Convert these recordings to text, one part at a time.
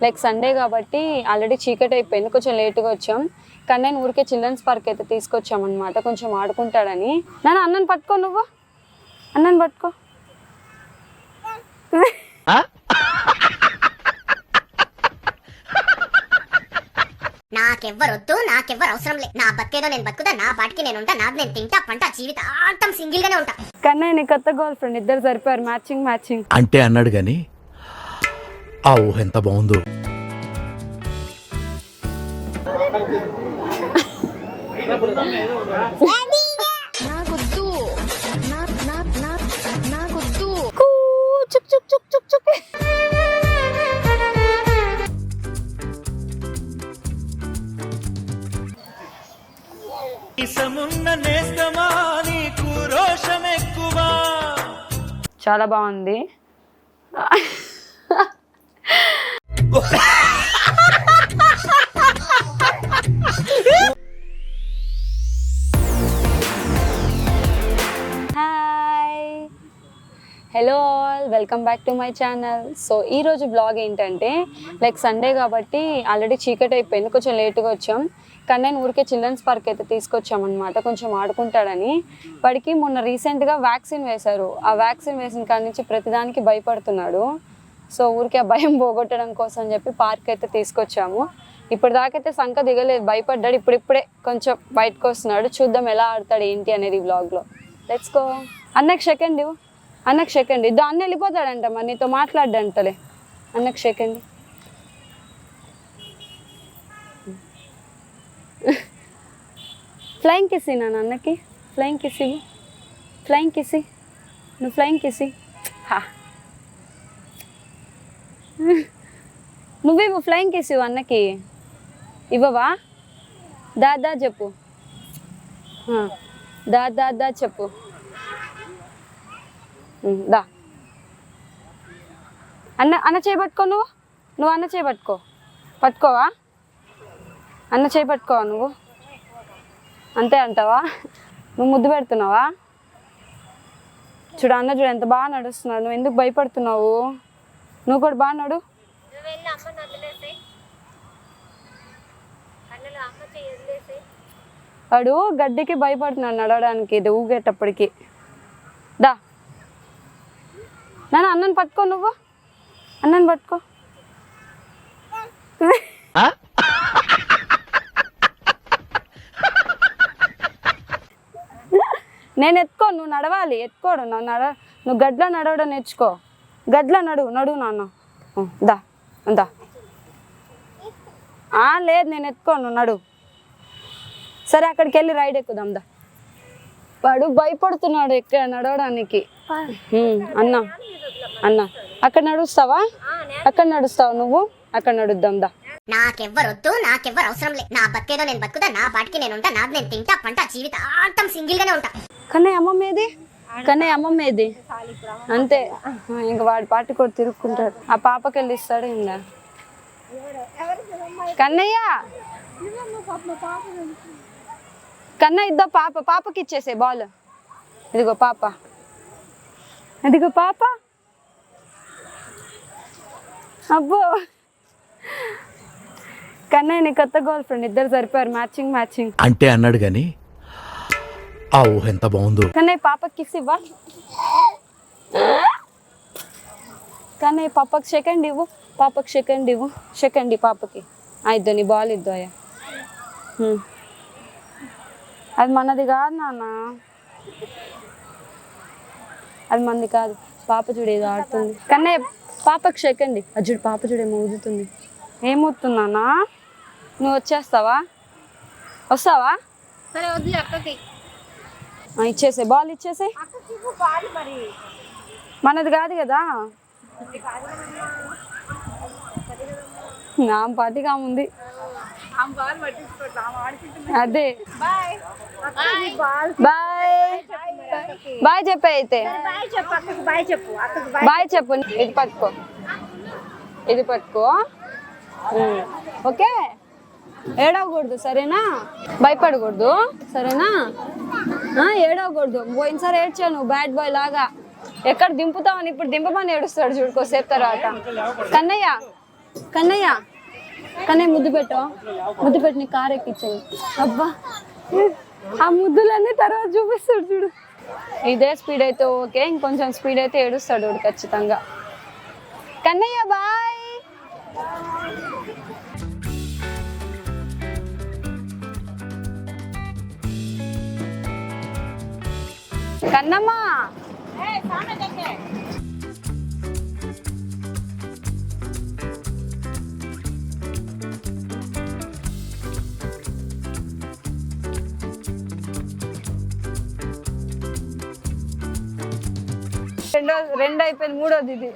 Like Sunday కాబట్టి already చీకటి అయిపోయింది, కొంచెం లేట్గా వచ్చాం. కానీ నేను ఊరికే చిల్డ్రన్స్ పార్క్ అయితే తీసుకొచ్చామన్నమాట, కొంచెం ఆడుకుంటాడని. నాన్న అన్నని పట్టుకో, నువ్వు అన్నని పట్టుకో. నాకెవ్వరొద్దు, నాకెవ్వరు అవసరం లే. నా బతికేదో నేను బతుకుతా, నా పాటికి నేను ఉంటా, నాది నేను తింటా పంట, జీవితాంతం సింగిల్ గానే ఉంటా. కన్నా నీ కొత్త గర్ల్ ఫ్రెండ్, ఇద్దరు సరిపోయారు, మ్యాచింగ్ అంటే అన్నాడు గాని ఆ ఊహ ఎంత బాగుందో. చాలా బాగుంది. Hello all, welcome back to my channel. So ఈరోజు బ్లాగ్ ఏంటంటే, లైక్ సండే కాబట్టి ఆల్రెడీ చీకటి అయిపోయింది, కొంచెం లేట్గా వచ్చాం. కానీ నేను ఊరికే చిల్డ్రన్స్ పార్క్ అయితే తీసుకొచ్చామన్నమాట, కొంచెం ఆడుకుంటాడని. వాడికి మొన్న రీసెంట్గా వ్యాక్సిన్ వేశారు. ఆ వ్యాక్సిన్ వేసిన కాడి నుంచి ప్రతిదానికి భయపడుతున్నాడు. సో ఊరికే ఆ భయం పోగొట్టడం కోసం అని చెప్పి పార్క్ అయితే తీసుకొచ్చాము. ఇప్పటిదాకైతే సంక దిగలేదు, భయపడ్డాడు. ఇప్పుడిప్పుడే కొంచెం బయటకు వస్తున్నాడు. చూద్దాం ఎలా ఆడతాడు ఏంటి అనేది బ్లాగ్లో. Let's go. అన్నకి సెకండ్ ఇవ్వు, అన్నకి సెకండ్ ఇద్దా. అన్న వెళ్ళిపోతాడంట, మరి నీతో మాట్లాడ్డంటలే. అన్నకి సెకండ్. ఫ్లయింగ్ కిస్ నాన్న అన్నకి, ఫ్లయింగ్ కిస్ ఇవ్వు, ఫ్లయింగ్ కిస్. నువ్వు ఫ్లయింగ్ కిస్. నువ్వేమో ఫ్లయింగ్ కిస్ ఇవ్వు అన్నకి. ఇవ్వవా? దాదా చెప్పు, దాదా చెప్పు. దా అన్న చేయబట్టుకో. నువ్వు అన్న చేయబట్టుకో. పట్టుకోవా? అన్న చేయబట్టుకోవా నువ్వు? అంతే అంటావా? నువ్వు ముద్దు పెడుతున్నావా? చూడు అన్న, చూడు ఎంత బాగా నడుస్తున్నాడు. నువ్వు ఎందుకు భయపడుతున్నావు? నువ్వు కూడా బాగా నడు. వాడు గడ్డికి భయపడుతున్నాడు నడవడానికి, ఇది ఊగేటప్పటికి. దా నాన్న అన్నని పట్టుకో, నువ్వు అన్నని పట్టుకో. నేను ఎత్తుకో, నువ్వు నడవాలి. ఎత్తుకోడు, నువ్వు గడ్లో నడవడం నేర్చుకో. గడ్లో నడువు నాన్న. దా దా. లేదు నేను ఎత్తుకోను, నడువు. సరే అక్కడికి వెళ్ళి రైడ్ ఎక్కుదాం దా. వాడు భయపడుతున్నాడు ఎక్కడ నడవడానికి. అన్న అక్కడ నడుస్తావా? అక్కడ నడుస్తావా నువ్వు? అక్కడ నడుద్దాం దా. నాకెవ్వరొద్దు, నాకెవ్వరు అవసరం లే. నా బతికేదో నేను బతుకుతా, నా పాటికి నేను ఉంటా, నాది నేను తింటా పంట, జీవితాంతం సింగిల్ గానే ఉంటా. కన్నయ్య అమ్మమ్మ ఏది? అంతే, ఇంక వాడి పాటి కూడా తిరుక్కుంటాడు. ఆ పాపకి వెళ్ళి ఇస్తాడు. ఇంకా కన్నయ్య ఇద్దా, పాపకి ఇచ్చేసే బాల్. ఇదిగో పాప. అబ్బో కన్నయ్య నీ కొత్త గర్ల్ ఫ్రెండ్, ఇద్దరు సరిపోయారు, మ్యాచింగ్. అంటే అన్నాడు గాని ఆ ఊహ ఎంత బాగుందో. కన్నయ్య పాపకి కిస్ ఇవ్వా? కన్నయ్య పాపకి సెకండ్ ఇవ్వు, సెకండ్ పాపకి. ఇద్దో నీ బాల్ ఇద్దో. అయ్యా అది మనది కాదు నాన్న, అది మనది కాదు. పాప చూడు ఏదో ఆడుతుంది. కన్నయ్య పాపకి సెకండ్. అజ్జుడు పాప చూడు ఏమో ఊదుతుంది. ఏమవుతుందన్నా? నువ్వు వస్తావా? సరే వదిలే అక్కకి. ఇచ్చేసే బాల్, ఇచ్చేసే. మనది కాదు కదా. నా పాటిగా ఉంది. అదే బాయ్ చెప్పే. అయితే బాయ్ చెప్పు. ఇది పట్టుకో. ఓకే, ఏడవకూడదు సరేనా? భయపడకూడదు సరేనా? ఏడవకూడదు. పోయినసారి ఏడ్చాను బ్యాడ్ బాయ్ లాగా. ఎక్కడ దింపుతామని ఇప్పుడు దింపమని ఏడుస్తాడు చూడుకోసేపు తర్వాత. కన్నయ్య కన్నయ్య కన్నయ్య ముద్దు పెట్టు నీ కార్ ఎక్కించాను. అబ్బా ఆ ముద్దులన్నీ తర్వాత చూపిస్తాడు చూడు. ఇదే స్పీడ్ అయితే ఓకే, ఇంకొంచెం స్పీడ్ అయితే ఏడుస్తాడు వాడు ఖచ్చితంగా. కన్నయ్య బాయ్. కన్నమ్మ రెండు అయిపోయింది, మూడోది ఇది.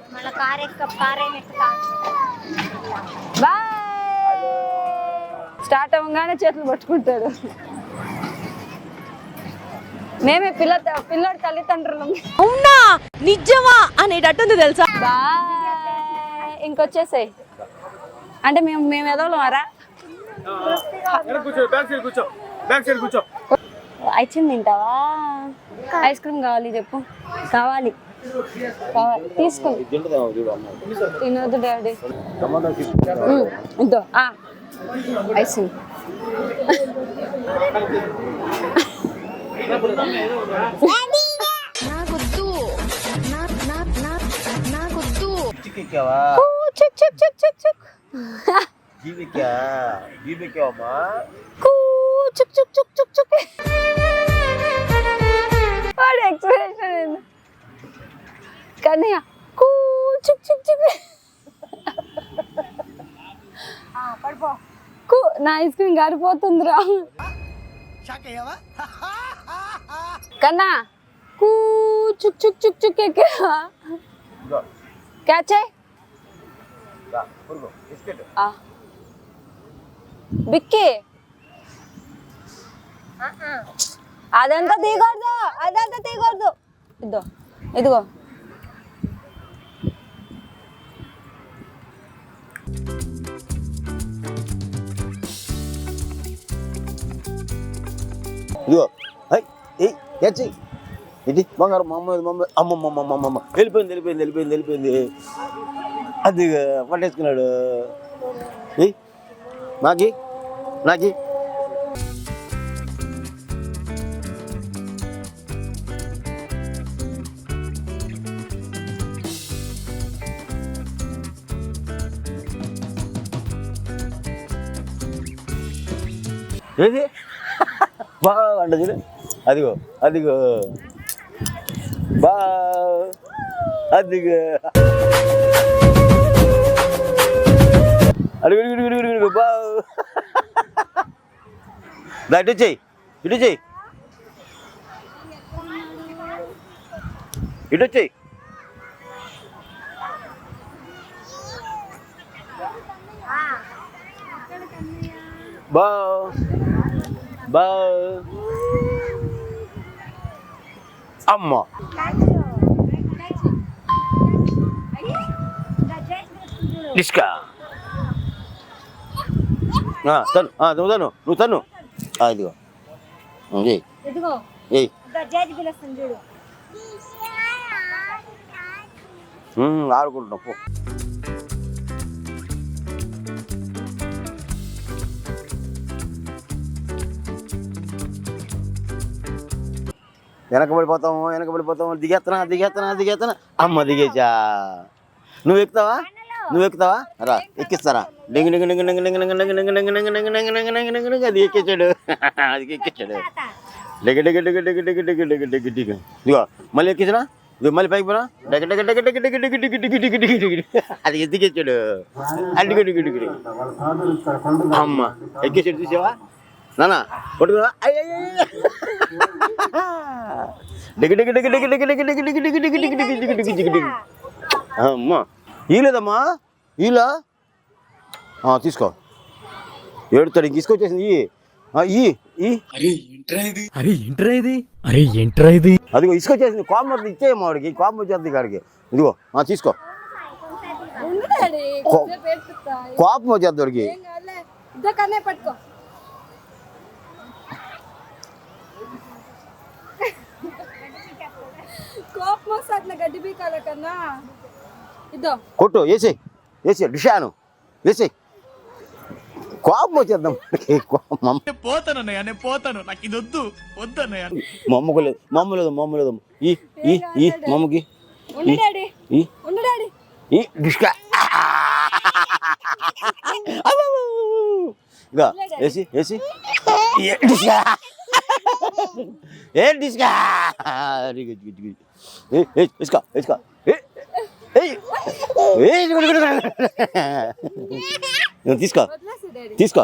బాయ్. స్టార్ట్ అవ్వగానే చేతులు పట్టుకుంటాడు. మేమే పిల్లోడి తల్లిదండ్రులు. అవునా నిజమా అనేటట్టుంది తెలుసా. బాయ్. ఇంకొచ్చేసాయి అంటే మేము ఎదవలమారా. ఐస్ క్రీమ్ తింటావా? ఐస్ క్రీమ్ కావాలి చెప్పు. కావాలి తీసుకో. తినొద్దు డాడీ. ఇద్దో ఐస్ క్రీమ్. కన్నయ్య నా ఐస్ క్రీమ్ గారిపోతుందిరా. కన్నా చుక్ చుక్ చుక్ చుక్ క్యాచ్ బిక్కి అదంతా తీయకూడదు. ఇదిగో ఇది బంగారు అమ్మమ్మ వెళ్ళిపోయింది. అది పట్టేసుకున్నాడు. నాకి ఏది బాగా అంట చూడు. అదిగో బా అదిగో అడుగు బా. ఇటు చెయ్యి ఇటు వచ్చేయి. బా అమ్మ నిష్కా నువ్వు తను ఇదిగో ఆడుకుంటున్నావు పో. వెనకబడిపోతాము దిగేస్తున్నా అమ్మ దిగేచా. నువ్వు ఎక్కుతావా రా ఎక్కిస్తారా. డింగ్ అది ఎక్కించాడు. ఇదిగో మళ్ళీ ఎక్కించనా. మళ్ళీ పైకి పోనా అది ఎదిగెచ్చాడు. అడ్డుగడ్డి అమ్మ ఎక్కేసాడు. చూసావా నానా కొట్టుకున్నా. అమ్మా ఈలేదమ్మా ఈలా తీసుకో. ఏడుతాడు తీసుకొచ్చేసింది. అదిగో ఇసుకొచ్చేసింది. కోపం ఇచ్చేయమ్మా వాడికి. కోపం వచ్చేది కాడికి. ఇదిగో తీసుకో. కోపం వచ్చేది వాడికి. పట్టుకో. కోపం వస్తే అట్లా గడ్డి బీకాల కన్నా. ఇదో కొట్టు వేసి డిషాను వేసి కోపం వచ్చేద్దాం పోతానన్నయ్య నేను పోతాను నాకు ఇది వద్దు వద్దన్నయ్య మమ్మ లేదు ఈ మమ్మకి ఉండు డాడీ ఈ ఉండు డాడీ ఈ డిస్కా ఇంకా వేసి ఏ డిస్కా వేసుకో తీసుకో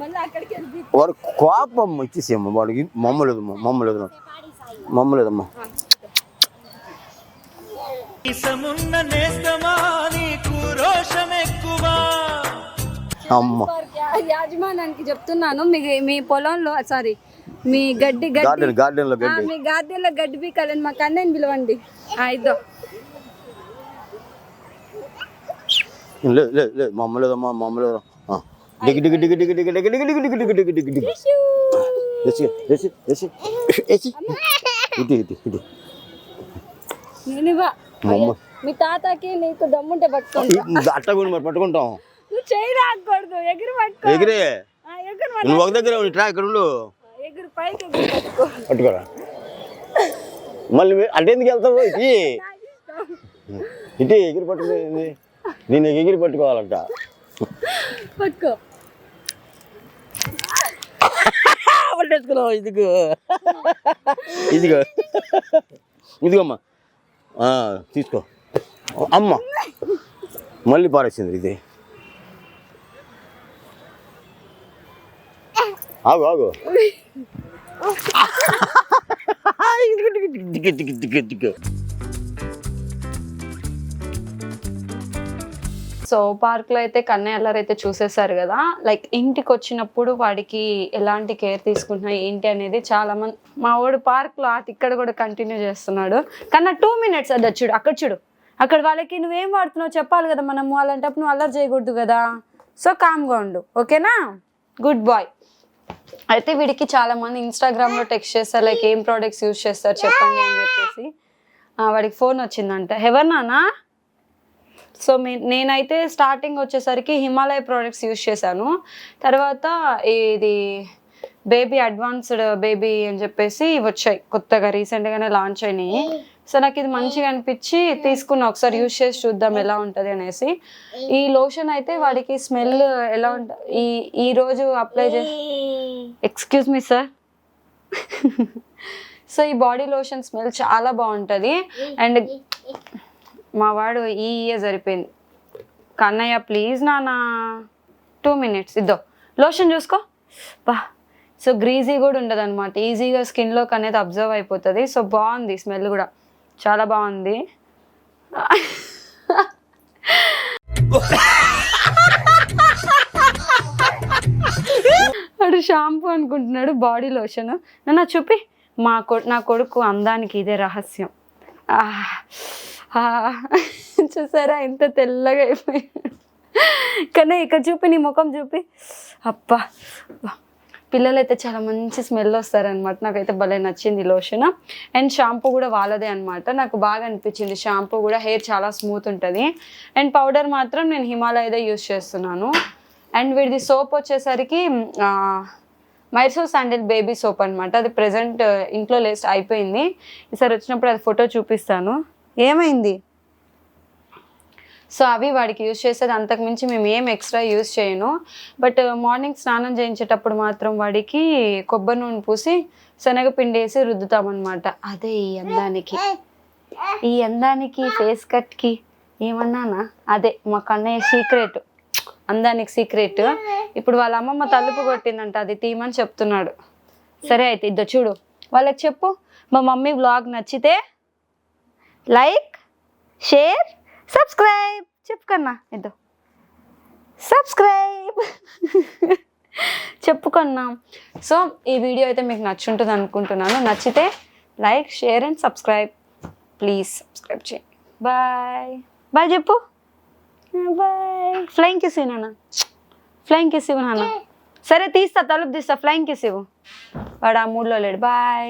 మళ్ళీ అక్కడికి వెళ్ళి వాడు కోపం ఇచ్చేసేమ్మా వాడికి మమ్మలేదమ్మా అమ్మ యాజమానానికి చెప్తున్నాను మీ పొలంలో సారీ మీ గార్డెన్ లో గడ్డి మీ గార్డెన్లో గడ్డి పీకాలని మా కన్నయ్యని పిలవండి ఇద్దో లేదు మమ్మలేదమ్మా డిగ్గి ఇటు నేనివా మీ తాతకి నీకు దమ్ముంటే పట్టుకోండి అట్ట కూడా మరి పట్టుకుంటాం నువ్వు చేయి రాకూడదు ఎగిరి పట్టుకో ఎగిరే ఎగురు నువ్వు ఒక దగ్గర ట్రా ఇక్కడ ఉండు ఎగురు పైకి ఎగిరి పట్టుకో పట్టుకోరా మళ్ళీ అంటే ఎందుకు వెళ్తావు ఇటు ఎగిరి పట్టుకునేది నేను ఎగిరి పట్టుకోవాలంట పట్టుకో పట్టేసుకున్నావు ఇదిగోమ్మా తీసుకో అమ్మ మళ్ళీ పారేసింది ఇది ఆగు సో పార్క్లో అయితే కన్నయ్య అల్లరి అయితే చూసేసారు కదా లైక్ ఇంటికి వచ్చినప్పుడు వాడికి ఎలాంటి కేర్ తీసుకుంటున్నా ఏంటి అనేది చాలా మంది మా వాడు పార్క్లో ఆట ఇక్కడ కూడా కంటిన్యూ చేస్తున్నాడు కన్నా 2 minutes అది చూడు అక్కడ వాళ్ళకి నువ్వేం వాడుతున్నావు చెప్పాలి కదా మనము అలాంటప్పుడు నువ్వు అల్లరి చేయకూడదు కదా సో కామ్గా ఉండు ఓకేనా గుడ్ బాయ్ అయితే వీడికి చాలా మంది ఇన్స్టాగ్రామ్లో టెక్స్ట్ చేస్తారు లైక్ ఏం ప్రోడక్ట్స్ యూజ్ చేస్తారు చెప్పండి అని చెప్పేసి వాడికి ఫోన్ వచ్చిందంట ఎవరు నానా సో నేనైతే స్టార్టింగ్ వచ్చేసరికి హిమాలయ ప్రోడక్ట్స్ యూజ్ చేశాను తర్వాత ఇది బేబీ అడ్వాన్స్డ్ బేబీ అని చెప్పేసి వచ్చాయి కొత్తగా రీసెంట్గానే లాంచ్ అయినాయి సో నాకు ఇది మంచిగా అనిపించి తీసుకున్నా ఒకసారి యూజ్ చేసి చూద్దాం ఎలా ఉంటుంది అనేసి ఈ లోషన్ అయితే వాడికి స్మెల్ ఎలా ఉంటుంది ఈ రోజు అప్లై చేసి ఎక్స్క్యూజ్ మీ సార్ సో ఈ బాడీ లోషన్ స్మెల్ చాలా బాగుంటుంది అండ్ మా వాడు ఈ సరిపోయింది కన్నయ్య ప్లీజ్ నాన్న 2 minutes ఇద్దో లోషన్ చూసుకో బా సో గ్రీజీ కూడా ఉండదు అనమాట ఈజీగా స్కిన్లోకి అనేది అబ్జర్వ్ అయిపోతుంది సో బాగుంది స్మెల్ కూడా చాలా బాగుంది వాడు షాంపూ అనుకుంటున్నాడు బాడీ లోషన్ నన్ను చూపి నా కొడుకు అందానికి ఇదే రహస్యం చూసారా ఎంత తెల్లగా అయిపోయాడు కానీ ఇక్కడ చూపి నీ ముఖం చూపి అబ్బా పిల్లలు అయితే చాలా మంచి స్మెల్ వస్తారనమాట నాకైతే భలే నచ్చింది లోషన్ అండ్ షాంపూ కూడా వాళ్ళదే అనమాట నాకు బాగా అనిపించింది షాంపూ కూడా హెయిర్ చాలా స్మూత్ ఉంటుంది అండ్ పౌడర్ మాత్రం నేను హిమాలయదే యూస్ చేస్తున్నాను అండ్ వీడిది సోప్ వచ్చేసరికి మైసూర్ శాండిల్ బేబీ సోప్ అనమాట అది ప్రెజెంట్ ఇంట్లో లేస్ట్ అయిపోయింది ఈసారి వచ్చినప్పుడు అది ఫోటో చూపిస్తాను ఏమైంది సో అవి వాడికి యూజ్ చేసేది అంతకుమించి మేము ఏం ఎక్స్ట్రా యూజ్ చేయను బట్ మార్నింగ్ స్నానం చేయించేటప్పుడు మాత్రం వాడికి కొబ్బరి నూనె పూసి శనగపిండి వేసి రుద్దుతామన్నమాట అదే ఈ అందానికి ఫేస్ కట్కి ఏమన్నానా అదే మా కన్నయ్య సీక్రెట్ అందానికి సీక్రెట్ ఇప్పుడు వాళ్ళ అమ్మమ్మ తలుపు కొట్టిందంట అది తీయమని చెప్తున్నాడు సరే అయితే ఇద్దో చూడు వాళ్ళకి చెప్పు మా మమ్మీ వ్లాగ్ నచ్చితే లైక్ షేర్ సబ్స్క్రైబ్ చెప్పుకన్నా ఇద్దో సబ్స్క్రైబ్ చెప్పుకున్నా సో ఈ వీడియో అయితే మీకు నచ్చుంటుంది అనుకుంటున్నాను నచ్చితే like share and subscribe please subscribe చేయండి బాయ్ చెప్పు బాయ్ ఫ్లయింగ్ కిస్ నాన్న ఫ్లయింగ్ కిస్ ఇవ్వు నాన్న సరే తీస్తా తలుపు తీస్తా ఫ్లయింగ్ కిస్ ఇవ్వు వాడు ఆ మూడ్లో లేడు బాయ్